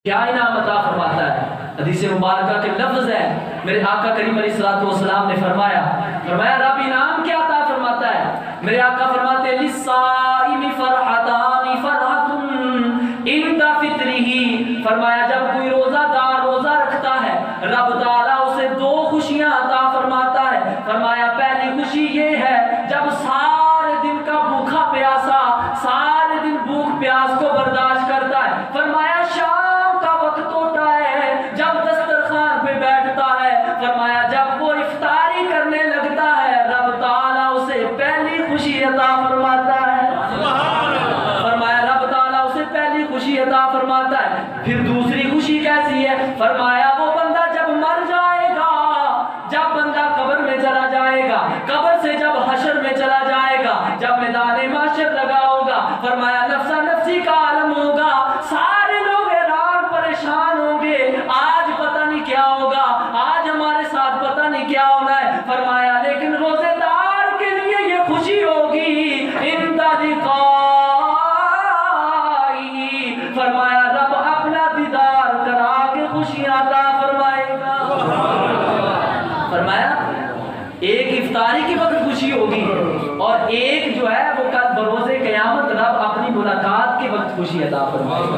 کیا انعام عطا فرماتا ہے؟ حدیث مبارکہ کے لفظ ہے، میرے آقا کریم علیہ السلام نے فرمایا رب انعام کیا عطا فرماتا ہے؟ میرے آقا فرماتے ہیں لِلصَّائِمِ فَرْحَتَانِ فَرْحَةٌ عِنْدَ فِطْرِهِ، فرمایا جب کوئی روزہ دار روزہ رکھتا ہے رب تعالیٰ اسے دو خوشیاں عطا فرماتا ہے۔ فرمایا پہلی خوشی یہ ہے جب سارے دن کا بھوکا پیاسا سارے دن بھوک پیاس کو برداشت کرتا ہے، فرمایا شام کا وقت ہوتا ہے جب دسترخوان پہ بیٹھتا ہے، فرمایا جب وہ افطاری کرنے لگتا ہے رب تعالیٰ اسے پہلی خوشی عطا فرماتا ہے۔ فرمایا رب تعالیٰ اسے پہلی خوشی عطا فرماتا ہے۔ پھر دوسری خوشی کیسی ہے؟ فرمایا وہ بندہ جب مر جائے گا، جب بندہ قبر میں چلا جائے گا، قبر سے جب حشر میں چلا جائے گا، جب میدان محشر لگا ہوگا، فرمایا نفسا نفسی کا عالم ہوگا، سارے لوگ حیران پریشان ہوں گے، آج پتہ نہیں کیا ہوگا، آج ہمارے ساتھ پتہ نہیں کیا ہونا ہے۔ فرمایا لیکن روزے دار کے لیے یہ خوشی ہوگی فرمایا رب اپنا دیدار کرا کے خوشیاں عطا فرمائے گا۔ فرمایا ایک افطاری کے وقت خوشی ہوگی اور ایک جو ہے وہ کل بروز قیامت رب اپنی ملاقات کے وقت خوشی عطا فرمائے گا۔